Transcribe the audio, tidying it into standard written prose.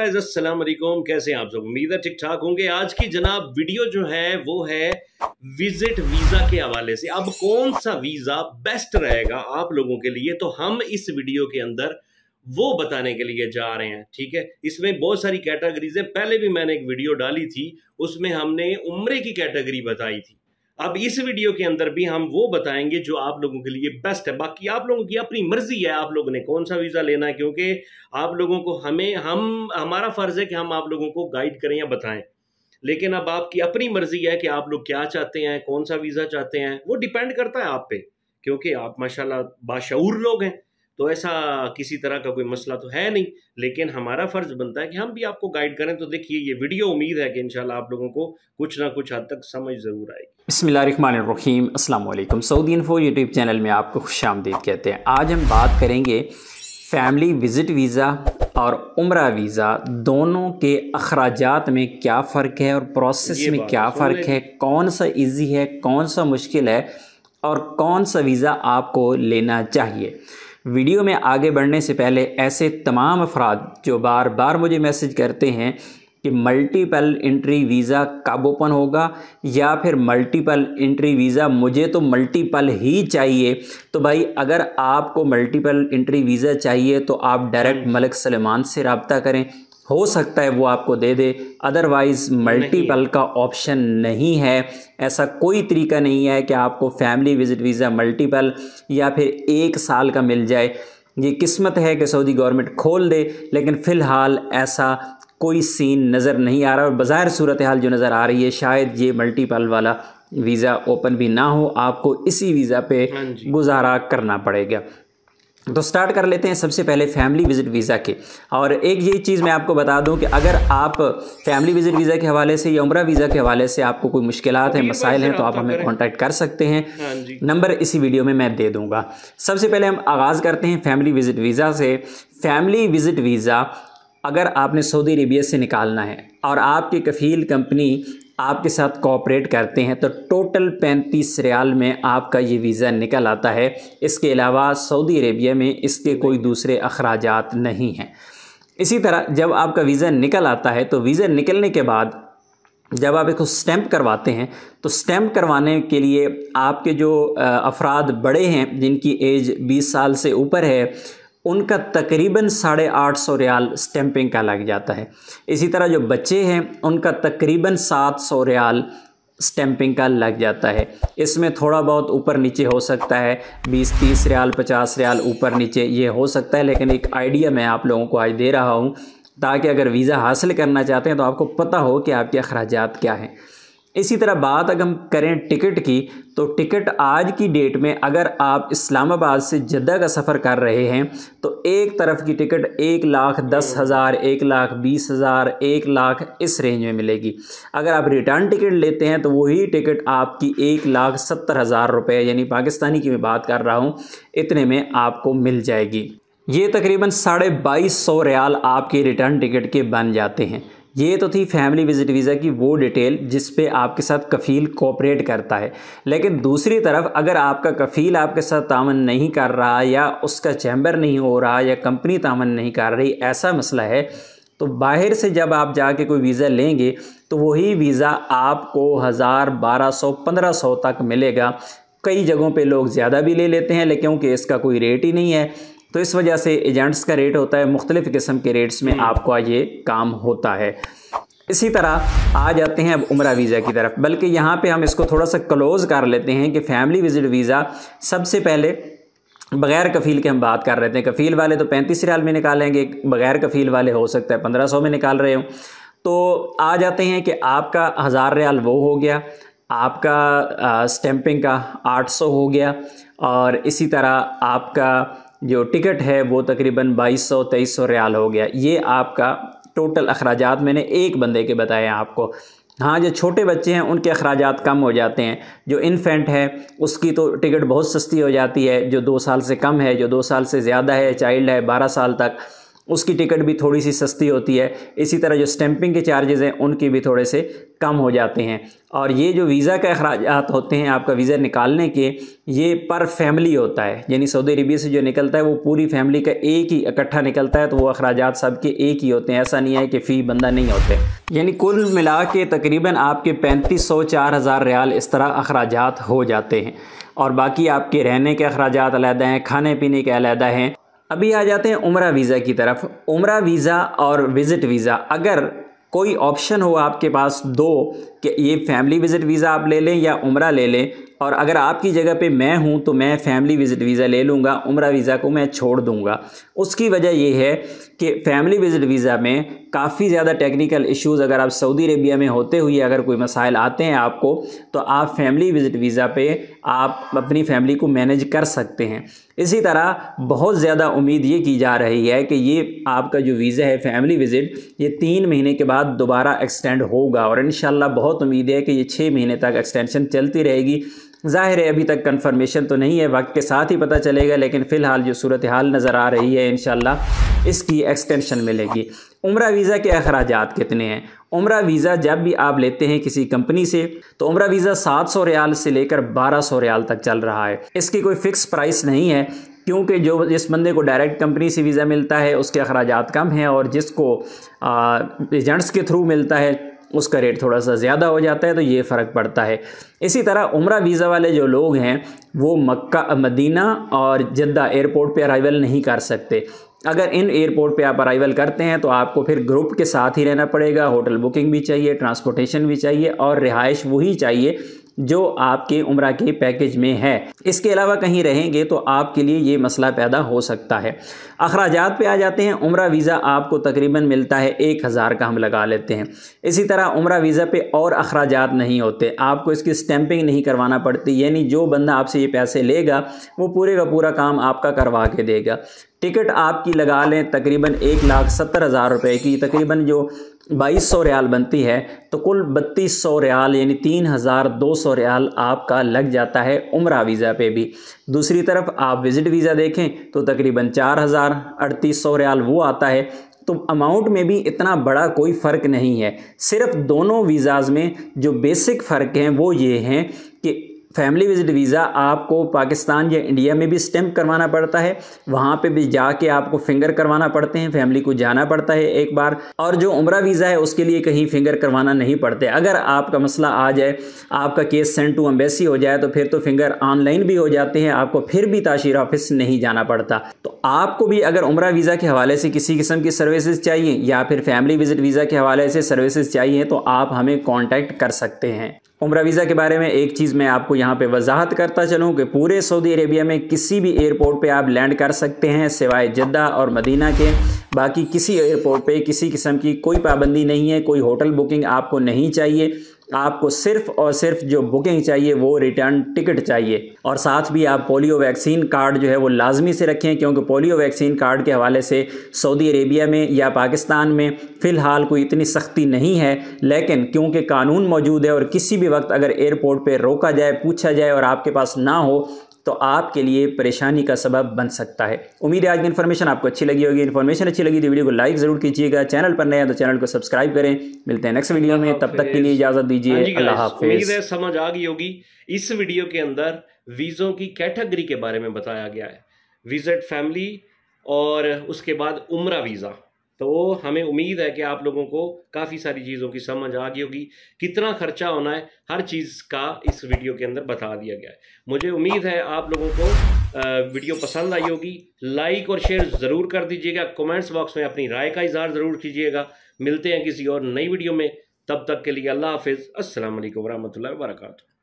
Guys, अस्सलाम वालेकुम। कैसे हैं आप सब? उम्मीद है ठीक ठाक होंगे। आज की जनाब वीडियो जो है वो है विजिट वीज़ा के हवाले से। अब कौन सा वीज़ा बेस्ट रहेगा आप लोगों के लिए, तो हम इस वीडियो के अंदर वो बताने के लिए जा रहे हैं। ठीक है, इसमें बहुत सारी कैटेगरीज है। पहले भी मैंने एक वीडियो डाली थी, उसमें हमने उम्रे की कैटेगरी बताई थी। अब इस वीडियो के अंदर भी हम वो बताएंगे जो आप लोगों के लिए बेस्ट है। बाकी आप लोगों की अपनी मर्जी है, आप लोगों ने कौन सा वीज़ा लेना है, क्योंकि आप लोगों को हमारा फ़र्ज़ है कि हम आप लोगों को गाइड करें या बताएं। लेकिन अब आपकी अपनी मर्जी है कि आप लोग क्या चाहते हैं, कौन सा वीज़ा चाहते हैं, वो डिपेंड करता है आप पे, क्योंकि आप माशाल्लाह बाशऊर लोग हैं। तो ऐसा किसी तरह का कोई मसला तो है नहीं, लेकिन हमारा फ़र्ज़ बनता है कि हम भी आपको गाइड करें। तो देखिए ये वीडियो, उम्मीद है कि इंशाल्लाह आप लोगों को कुछ ना कुछ हद तक समझ ज़रूर आएगी। बिस्मिल्लाहिर्रहमानिर्रहीम, अस्सलाम वालेकुम। सऊदी इन्फो यूट्यूब चैनल में आपको खुशामदीद कहते हैं। आज हम बात करेंगे फैमिली विज़िट वीज़ा और उम्रा वीज़ा दोनों के अखराजात में क्या फ़र्क है और प्रोसेस में क्या फ़र्क है, कौन सा इजी है, कौन सा मुश्किल है और कौन सा वीज़ा आपको लेना चाहिए। वीडियो में आगे बढ़ने से पहले ऐसे तमाम अफराद जो बार बार मुझे मैसेज करते हैं कि मल्टीपल एंट्री वीज़ा कब ओपन होगा या फिर मल्टीपल एंट्री वीज़ा, मुझे तो मल्टीपल ही चाहिए। तो भाई अगर आपको मल्टीपल एंट्री वीज़ा चाहिए तो आप डायरेक्ट मलिक सलेमान से रब्ता करें, हो सकता है वो आपको दे दे, अदरवाइज़ मल्टीपल का ऑप्शन नहीं है। ऐसा कोई तरीका नहीं है कि आपको फैमिली विज़िट वीज़ा मल्टीपल या फिर 1 साल का मिल जाए। ये किस्मत है कि सऊदी गवर्नमेंट खोल दे, लेकिन फ़िलहाल ऐसा कोई सीन नज़र नहीं आ रहा और बज़ाहिर सूरत हाल जो नज़र आ रही है शायद ये मल्टीपल वाला वीज़ा ओपन भी ना हो, आपको इसी वीज़ा पे गुजारा करना पड़ेगा। तो स्टार्ट कर लेते हैं सबसे पहले फैमिली विज़िट वीज़ा के। और एक ये चीज़ मैं आपको बता दूं कि अगर आप फैमिली विज़िट वीज़ा के हवाले से या उम्रा वीज़ा के हवाले से आपको कोई मुश्किलात हैं, मसाइल हैं, तो आप हमें कांटेक्ट कर सकते हैं। नंबर इसी वीडियो में मैं दे दूंगा। सबसे पहले हम आगाज़ करते हैं फैमिली विज़िट वीज़ा से। फैमिली विज़िट वीज़ा अगर आपने सऊदी अरेबिया से निकालना है और आपकी कफ़ील कंपनी आपके साथ कोऑपरेट करते हैं तो टोटल 35 रियाल में आपका ये वीज़ा निकल आता है। इसके अलावा सऊदी अरेबिया में इसके कोई दूसरे अखराजात नहीं हैं। इसी तरह जब आपका वीज़ा निकल आता है तो वीज़ा निकलने के बाद जब आप इसको स्टैंप करवाते हैं तो स्टैंप करवाने के लिए आपके जो अफराद बड़े हैं, जिनकी एज 20 साल से ऊपर है, उनका तकरीबन 850 रियाल स्टैंपिंग का लग जाता है। इसी तरह जो बच्चे हैं उनका तकरीबन 700 रियाल स्टैंपिंग का लग जाता है। इसमें थोड़ा बहुत ऊपर नीचे हो सकता है, 20-30 रियाल 50 रियाल ऊपर नीचे ये हो सकता है, लेकिन एक आइडिया मैं आप लोगों को आज दे रहा हूँ ताकि अगर वीज़ा हासिल करना चाहते हैं तो आपको पता हो कि आपके अखराजात क्या हैं। इसी तरह बात अगर हम करें टिकट की, तो टिकट आज की डेट में अगर आप इस्लामाबाद से जद्दा का सफ़र कर रहे हैं तो एक तरफ की टिकट 1,10,000, 1,20,000, 1 लाख इस रेंज में मिलेगी। अगर आप रिटर्न टिकट लेते हैं तो वही टिकट आपकी 1,70,000 रुपये, यानी पाकिस्तानी की मैं बात कर रहा हूँ, इतने में आपको मिल जाएगी। ये तकरीबन 2250 रियाल आपके रिटर्न टिकट के बन जाते हैं। ये तो थी फैमिली विज़िट वीज़ा की वो डिटेल जिस पे आपके साथ कफ़ील कोऑपरेट करता है। लेकिन दूसरी तरफ अगर आपका कफ़ील आपके साथ तामन नहीं कर रहा या उसका चैम्बर नहीं हो रहा या कंपनी तामन नहीं कर रही, ऐसा मसला है, तो बाहर से जब आप जाके कोई वीज़ा लेंगे तो वही वीज़ा आपको 1000, 1200, 1500 तक मिलेगा। कई जगहों पर लोग ज़्यादा भी ले लेते हैं, लेकिन क्योंकि इसका कोई रेट ही नहीं है तो इस वजह से एजेंट्स का रेट होता है, मुख्तलिफ़ किस्म के रेट्स में आपका ये काम होता है। इसी तरह आ जाते हैं अब उम्रा वीज़ा की तरफ, बल्कि यहाँ पे हम इसको थोड़ा सा क्लोज़ कर लेते हैं कि फैमिली विज़िट वीज़ा सबसे पहले बग़ैर कफ़ील के हम बात कर रहे थे। कफ़ील वाले तो 35 रियाल में निकालेंगे, बग़ैर कफ़ील वाले हो सकता है 1500 में निकाल रहे हो। तो आ जाते हैं कि आपका 1000 रियाल वो हो गया, आपका स्टैंपिंग का 800 हो गया, और इसी तरह आपका जो टिकट है वो तकरीबन 2200-2300 रियाल हो गया। ये आपका टोटल अखराजात मैंने एक बंदे के बताए आपको। हाँ, जो छोटे बच्चे हैं उनके अखराजात कम हो जाते हैं। जो इन्फेंट है उसकी तो टिकट बहुत सस्ती हो जाती है, जो 2 साल से कम है, जो 2 साल से ज़्यादा है, चाइल्ड है 12 साल तक, उसकी टिकट भी थोड़ी सी सस्ती होती है। इसी तरह जो स्टैंपिंग के चार्जेज़ हैं उनके भी थोड़े से कम हो जाते हैं। और ये जो वीज़ा के अखराजात होते हैं आपका वीज़ा निकालने के, ये पर फैमिली होता है, यानी सऊदी अरबिया से जो निकलता है वो पूरी फैमिली का एक ही इकट्ठा निकलता है, तो वो अखराजात सबके एक ही होते हैं, ऐसा नहीं है कि फ़ी बंदा नहीं होते। यानी कुल मिला के तकरीबन आपके 3500-4000 रियाल इस तरह अखराजात हो जाते हैं। और बाकी आपके रहने के अखराजात अलहदा हैं, खाने पीने के अलहदा हैं। अभी आ जाते हैं उम्रा वीज़ा की तरफ। उम्रा वीज़ा और विज़िट वीज़ा, अगर कोई ऑप्शन हो आपके पास दो कि ये फैमिली विज़िट वीज़ा आप ले लें या उम्रा ले लें, और अगर आपकी जगह पे मैं हूँ तो मैं फैमिली विज़िट वीज़ा ले लूँगा, उम्रा वीज़ा को मैं छोड़ दूँगा। उसकी वजह ये है कि फैमिली विज़िट वीज़ा में काफ़ी ज़्यादा टेक्निकल इश्यूज़ अगर आप सऊदी अरबिया में होते हुए अगर कोई मसाइल आते हैं आपको, तो आप फैमिली विज़िट वीज़ा पे आप अपनी फैमिली को मैनेज कर सकते हैं। इसी तरह बहुत ज़्यादा उम्मीद ये की जा रही है कि ये आपका जो वीज़ा है फैमिली विज़िट, ये 3 महीने के बाद दोबारा एक्सटेंड होगा, और इंशाल्लाह बहुत उम्मीद है कि ये 6 महीने तक एक्सटेंशन चलती रहेगी। ज़ाहिर है अभी तक कंफर्मेशन तो नहीं है, वक्त के साथ ही पता चलेगा, लेकिन फ़िलहाल जो सूरत हाल नज़र आ रही है इंशाल्लाह इसकी एक्सटेंशन मिलेगी। उम्रा वीज़ा के अखराजात कितने हैं? उम्रा वीज़ा जब भी आप लेते हैं किसी कंपनी से, तो उम्रा वीज़ा 700 रियाल से लेकर 1200 रियाल तक चल रहा है। इसकी कोई फ़िक्स प्राइस नहीं है, क्योंकि जिस बंदे को डायरेक्ट कंपनी से वीज़ा मिलता है उसके अखराजात कम हैं, और जिसको एजेंट्स के थ्रू मिलता है उसका रेट थोड़ा सा ज़्यादा हो जाता है, तो ये फ़र्क पड़ता है। इसी तरह उम्रा वीज़ा वाले जो लोग हैं वो मक्का, मदीना और जद्दा एयरपोर्ट पे अराइवल नहीं कर सकते। अगर इन एयरपोर्ट पे आप अराइवल करते हैं तो आपको फिर ग्रुप के साथ ही रहना पड़ेगा, होटल बुकिंग भी चाहिए, ट्रांसपोर्टेशन भी चाहिए, और रिहाइश वही चाहिए जो आपके उम्रा के पैकेज में है। इसके अलावा कहीं रहेंगे तो आपके लिए ये मसला पैदा हो सकता है। अखराजात पे आ जाते हैं। उम्रा वीज़ा आपको तकरीबन मिलता है 1000 का हम लगा लेते हैं। इसी तरह उम्रा वीज़ा पे और अखराजात नहीं होते, आपको इसकी स्टैंपिंग नहीं करवाना पड़ती, यानी जो बंदा आपसे ये पैसे लेगा वो पूरे का पूरा काम आपका करवा के देगा। टिकट आपकी लगा लें तकरीबन 1,70,000 रुपये की, तकरीबन जो 2200 रियाल बनती है, तो कुल 3200 रियाल यानी 3200 रियाल आपका लग जाता है उम्रा वीज़ा पे भी। दूसरी तरफ आप विज़िट वीज़ा देखें तो तकरीबन 4,3800 रियाल वो आता है। तो अमाउंट में भी इतना बड़ा कोई फ़र्क नहीं है। सिर्फ दोनों वीज़ाज़ में जो बेसिक फ़र्क हैं वो ये हैं कि फैमिली विज़िट वीज़ा आपको पाकिस्तान या इंडिया में भी स्टैंप करवाना पड़ता है, वहाँ पे भी जाके आपको फिंगर करवाना पड़ते हैं, फैमिली को जाना पड़ता है एक बार। और जो उम्रा वीज़ा है उसके लिए कहीं फिंगर करवाना नहीं पड़ते। अगर आपका मसला आ जाए, आपका केस सेंड टू एम्बेसी हो जाए, तो फिर तो फिंगर ऑनलाइन भी हो जाते हैं, आपको फिर भी ताशीर ऑफिस नहीं जाना पड़ता। तो आपको भी अगर उम्रा वीज़ा के हवाले से किसी किस्म की सर्विसेज चाहिए या फिर फैमिली विज़िट वीज़ा के हवाले से सर्विसेज चाहिए, तो आप हमें कॉन्टैक्ट कर सकते हैं। उम्रा वीज़ा के बारे में एक चीज़ मैं आपको यहाँ पे वजाहत करता चलूँ कि पूरे सऊदी अरेबिया में किसी भी एयरपोर्ट पे आप लैंड कर सकते हैं सिवाय जद्दा और मदीना के। बाकी किसी एयरपोर्ट पे किसी किस्म की कोई पाबंदी नहीं है, कोई होटल बुकिंग आपको नहीं चाहिए। आपको सिर्फ और सिर्फ जो बुकिंग चाहिए वो रिटर्न टिकट चाहिए। और साथ भी आप पोलियो वैक्सीन कार्ड जो है वो लाजमी से रखें, क्योंकि पोलियो वैक्सीन कार्ड के हवाले से सऊदी अरेबिया में या पाकिस्तान में फ़िलहाल कोई इतनी सख्ती नहीं है, लेकिन क्योंकि कानून मौजूद है और किसी भी वक्त अगर एयरपोर्ट पर रोका जाए, पूछा जाए और आपके पास ना हो, तो आपके लिए परेशानी का सबब बन सकता है। उम्मीद है आज की इन्फॉर्मेशन आपको अच्छी लगी होगी। इन्फॉर्मेशन अच्छी लगी तो वीडियो को लाइक ज़रूर कीजिएगा, चैनल पर नए हैं तो चैनल को सब्सक्राइब करें। मिलते हैं नेक्स्ट वीडियो में, तब तक के लिए इजाज़त दीजिए। अल्लाह हाफ़िज़। उम्मीद है समझ आ गई होगी। इस वीडियो के अंदर वीज़ों की कैटेगरी के बारे में बताया गया है, विजिट, फैमिली और उसके बाद उम्रा वीज़ा। तो हमें उम्मीद है कि आप लोगों को काफ़ी सारी चीज़ों की समझ आ गई होगी, कितना खर्चा होना है हर चीज़ का इस वीडियो के अंदर बता दिया गया है। मुझे उम्मीद है आप लोगों को वीडियो पसंद आई होगी। लाइक और शेयर ज़रूर कर दीजिएगा, कमेंट्स बॉक्स में अपनी राय का इज़हार ज़रूर कीजिएगा। मिलते हैं किसी और नई वीडियो में, तब तक के लिए अल्लाह हाफिज़। अस्सलाम वालेकुम रहमतुल्लाहि व बरकातुहू।